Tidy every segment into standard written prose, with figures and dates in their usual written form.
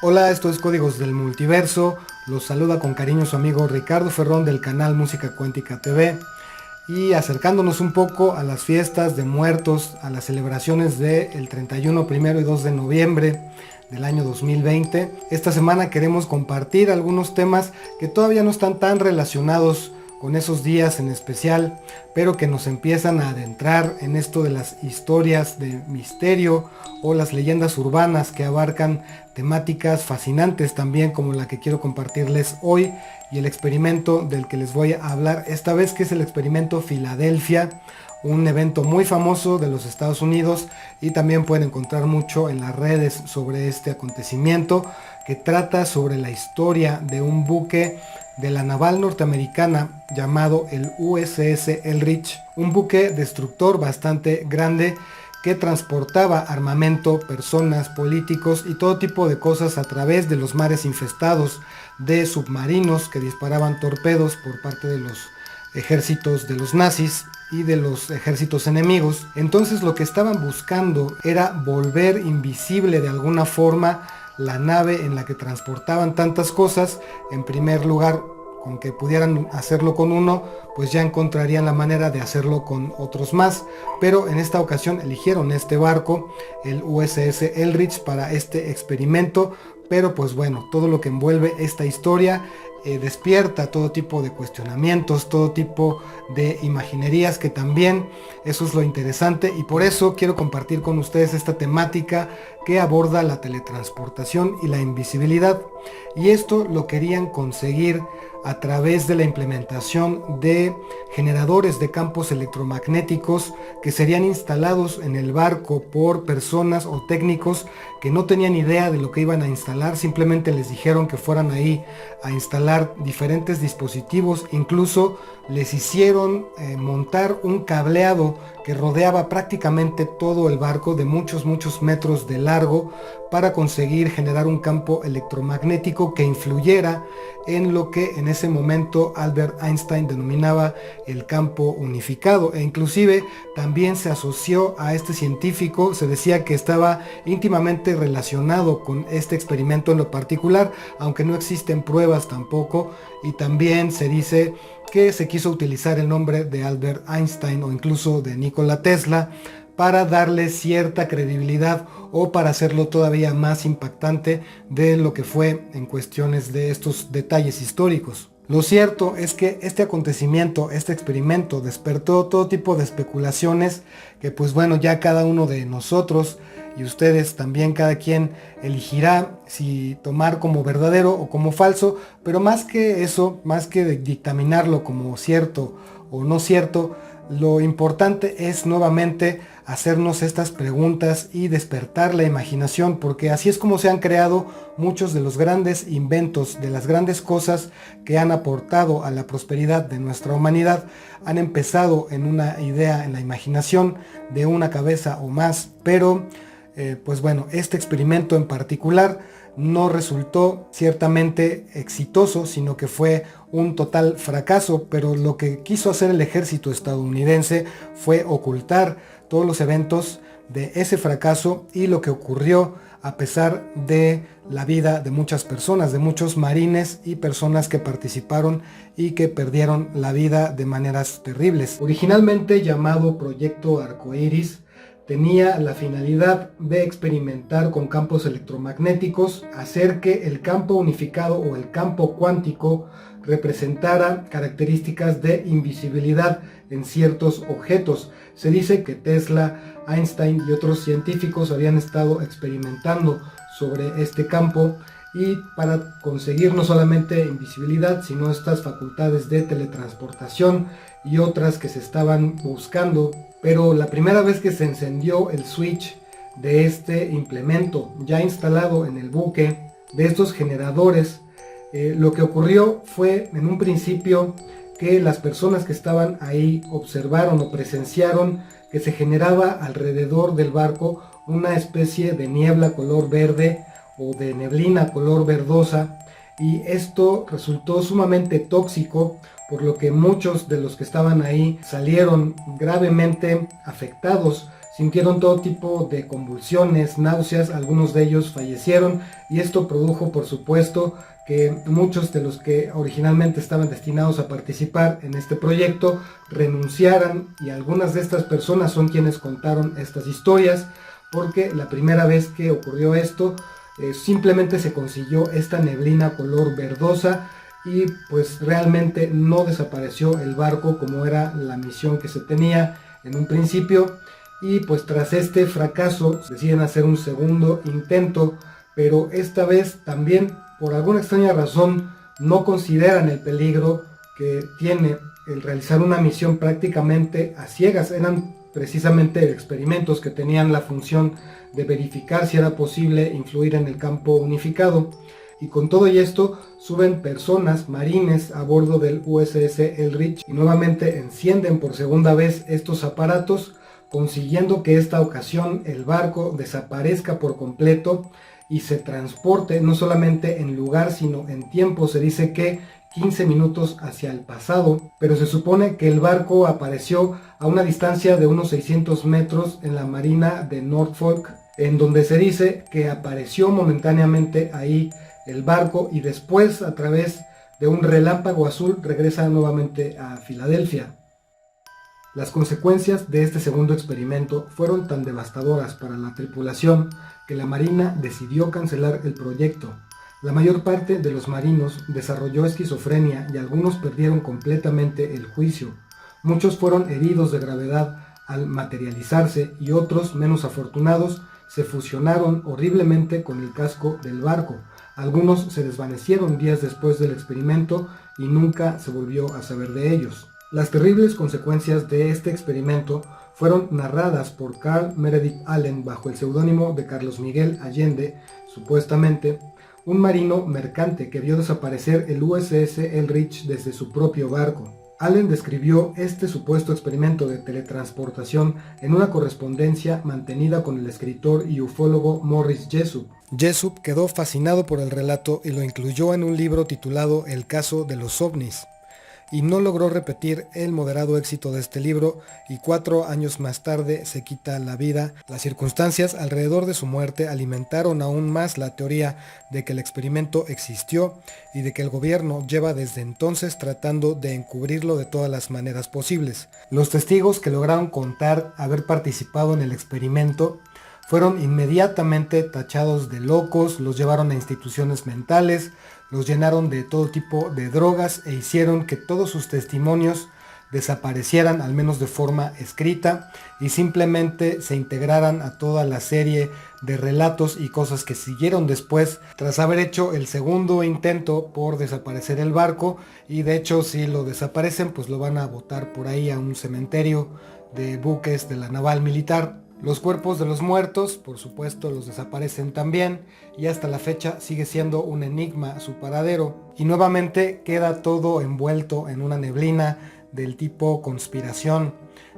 Hola, esto es Códigos del Multiverso. Los saluda con cariño su amigo Ricardo Ferrón del canal Música Cuántica TV. Y acercándonos un poco a las fiestas de muertos, a las celebraciones del 31, 1 y 2 de noviembre del año 2020. Esta semana queremos compartir algunos temas que todavía no están tan relacionados con esos días en especial, pero que nos empiezan a adentrar en esto de las historias de misterio o las leyendas urbanas que abarcan temáticas fascinantes también como la que quiero compartirles hoy y el experimento del que les voy a hablar esta vez, que es el experimento Filadelfia, un evento muy famoso de los Estados Unidos, y también pueden encontrar mucho en las redes sobre este acontecimiento, que trata sobre la historia de un buque de la naval norteamericana llamado el USS Eldridge, un buque destructor bastante grande que transportaba armamento, personas, políticos y todo tipo de cosas a través de los mares infestados de submarinos que disparaban torpedos por parte de los ejércitos de los nazis y de los ejércitos enemigos. Entonces lo que estaban buscando era volver invisible de alguna forma la nave en la que transportaban tantas cosas. En primer lugar, con que pudieran hacerlo con uno, pues ya encontrarían la manera de hacerlo con otros más, pero en esta ocasión eligieron este barco, el USS Eldridge, para este experimento. Pero pues bueno, todo lo que envuelve esta historia despierta todo tipo de cuestionamientos, todo tipo de imaginerías, que también eso es lo interesante, y por eso quiero compartir con ustedes esta temática que aborda la teletransportación y la invisibilidad. Y esto lo querían conseguir a través de la implementación de generadores de campos electromagnéticos que serían instalados en el barco por personas o técnicos que no tenían idea de lo que iban a instalar. Simplemente les dijeron que fueran ahí a instalar diferentes dispositivos. Incluso les hicieron montar un cableado que rodeaba prácticamente todo el barco, de muchos metros de largo, para conseguir generar un campo electromagnético que influyera en lo que en ese momento Albert Einstein denominaba el campo unificado. E inclusive también se asoció a este científico, se decía que estaba íntimamente relacionado con este experimento en lo particular, aunque no existen pruebas tampoco. Y también se dice que se quiso utilizar el nombre de Albert Einstein o incluso de Nikola Tesla para darle cierta credibilidad o para hacerlo todavía más impactante de lo que fue en cuestiones de estos detalles históricos. Lo cierto es que este acontecimiento, este experimento, despertó todo tipo de especulaciones que pues bueno, ya cada uno de nosotros y ustedes también, cada quien elegirá si tomar como verdadero o como falso. Pero más que eso, más que dictaminarlo como cierto o no cierto, lo importante es nuevamente hacernos estas preguntas y despertar la imaginación, porque así es como se han creado muchos de los grandes inventos, de las grandes cosas que han aportado a la prosperidad de nuestra humanidad. Han empezado en una idea, en la imaginación de una cabeza o más, pero pues bueno, este experimento en particular no resultó ciertamente exitoso, sino que fue un total fracaso. Pero lo que quiso hacer el ejército estadounidense fue ocultar todos los eventos de ese fracaso y lo que ocurrió a pesar de la vida de muchas personas, de muchos marines y personas que participaron y que perdieron la vida de maneras terribles. Originalmente llamado Proyecto Arcoíris, tenía la finalidad de experimentar con campos electromagnéticos, hacer que el campo unificado o el campo cuántico representara características de invisibilidad en ciertos objetos. Se dice que Tesla, Einstein y otros científicos habían estado experimentando sobre este campo, y para conseguir no solamente invisibilidad, sino estas facultades de teletransportación y otras que se estaban buscando. Pero la primera vez que se encendió el switch de este implemento ya instalado en el buque, de estos generadores, lo que ocurrió fue en un principio que las personas que estaban ahí observaron o presenciaron que se generaba alrededor del barco una especie de niebla color verde o de neblina color verdosa, y esto resultó sumamente tóxico por lo que muchos de los que estaban ahí salieron gravemente afectados. Sintieron todo tipo de convulsiones, náuseas, algunos de ellos fallecieron, y esto produjo, por supuesto, que muchos de los que originalmente estaban destinados a participar en este proyecto renunciaran, y algunas de estas personas son quienes contaron estas historias, porque la primera vez que ocurrió esto, simplemente se consiguió esta neblina color verdosa y pues realmente no desapareció el barco como era la misión que se tenía en un principio. Y pues tras este fracaso deciden hacer un segundo intento, pero esta vez también por alguna extraña razón no consideran el peligro que tiene el realizar una misión prácticamente a ciegas. Eran precisamente experimentos que tenían la función de verificar si era posible influir en el campo unificado. Y con todo y esto suben personas, marines, a bordo del USS Eldridge y nuevamente encienden por segunda vez estos aparatos, consiguiendo que esta ocasión el barco desaparezca por completo y se transporte no solamente en lugar sino en tiempo. Se dice que 15 minutos hacia el pasado, pero se supone que el barco apareció a una distancia de unos 600 metros en la marina de Norfolk, en donde se dice que apareció momentáneamente ahí el barco y después, a través de un relámpago azul, regresa nuevamente a Filadelfia. Las consecuencias de este segundo experimento fueron tan devastadoras para la tripulación que la Marina decidió cancelar el proyecto. La mayor parte de los marinos desarrolló esquizofrenia y algunos perdieron completamente el juicio. Muchos fueron heridos de gravedad al materializarse y otros, menos afortunados, se fusionaron horriblemente con el casco del barco. Algunos se desvanecieron días después del experimento y nunca se volvió a saber de ellos. Las terribles consecuencias de este experimento fueron narradas por Carl Meredith Allen bajo el seudónimo de Carlos Miguel Allende, supuestamente un marino mercante que vio desaparecer el USS Eldridge desde su propio barco. Allen describió este supuesto experimento de teletransportación en una correspondencia mantenida con el escritor y ufólogo Morris Jessup. Jessup quedó fascinado por el relato y lo incluyó en un libro titulado El caso de los ovnis, y no logró repetir el moderado éxito de este libro y 4 años más tarde se quita la vida. Las circunstancias alrededor de su muerte alimentaron aún más la teoría de que el experimento existió y de que el gobierno lleva desde entonces tratando de encubrirlo de todas las maneras posibles. Los testigos que lograron contar haber participado en el experimento fueron inmediatamente tachados de locos, los llevaron a instituciones mentales, los llenaron de todo tipo de drogas e hicieron que todos sus testimonios desaparecieran, al menos de forma escrita, y simplemente se integraran a toda la serie de relatos y cosas que siguieron después, tras haber hecho el segundo intento por desaparecer el barco. Y de hecho, si lo desaparecen, pues lo van a botar por ahí a un cementerio de buques de la naval militar. Los cuerpos de los muertos, por supuesto, los desaparecen también, y hasta la fecha sigue siendo un enigma su paradero. Y nuevamente queda todo envuelto en una neblina del tipo conspiración,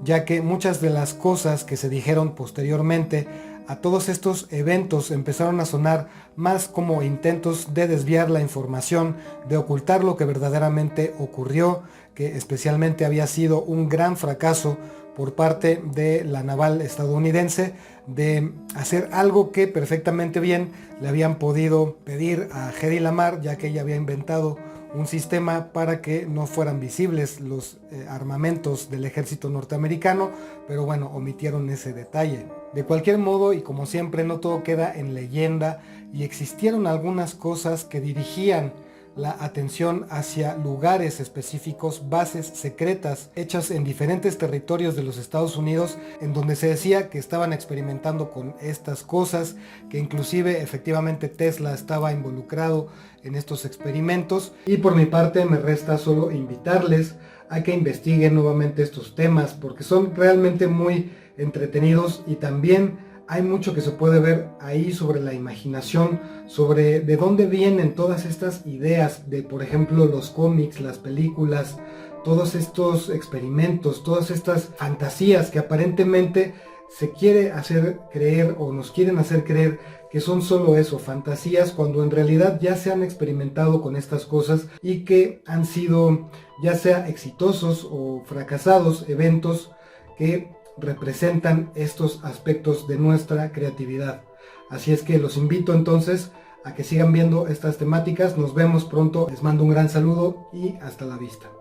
ya que muchas de las cosas que se dijeron posteriormente a todos estos eventos empezaron a sonar más como intentos de desviar la información, de ocultar lo que verdaderamente ocurrió, que especialmente había sido un gran fracaso por parte de la naval estadounidense de hacer algo que perfectamente bien le habían podido pedir a Hedy Lamarr, ya que ella había inventado un sistema para que no fueran visibles los armamentos del ejército norteamericano, pero bueno, omitieron ese detalle. De cualquier modo, y como siempre, no todo queda en leyenda, y existieron algunas cosas que dirigían la atención hacia lugares específicos, bases secretas hechas en diferentes territorios de los Estados Unidos, en donde se decía que estaban experimentando con estas cosas, que inclusive efectivamente Tesla estaba involucrado en estos experimentos. Y por mi parte me resta solo invitarles a que investiguen nuevamente estos temas, porque son realmente muy entretenidos, y también hay mucho que se puede ver ahí sobre la imaginación, sobre de dónde vienen todas estas ideas de, por ejemplo, los cómics, las películas, todos estos experimentos, todas estas fantasías que aparentemente se quiere hacer creer, o nos quieren hacer creer, que son solo eso, fantasías, cuando en realidad ya se han experimentado con estas cosas y que han sido ya sea exitosos o fracasados eventos que representan estos aspectos de nuestra creatividad. Así es que los invito entonces a que sigan viendo estas temáticas. Nos vemos pronto, les mando un gran saludo y hasta la vista.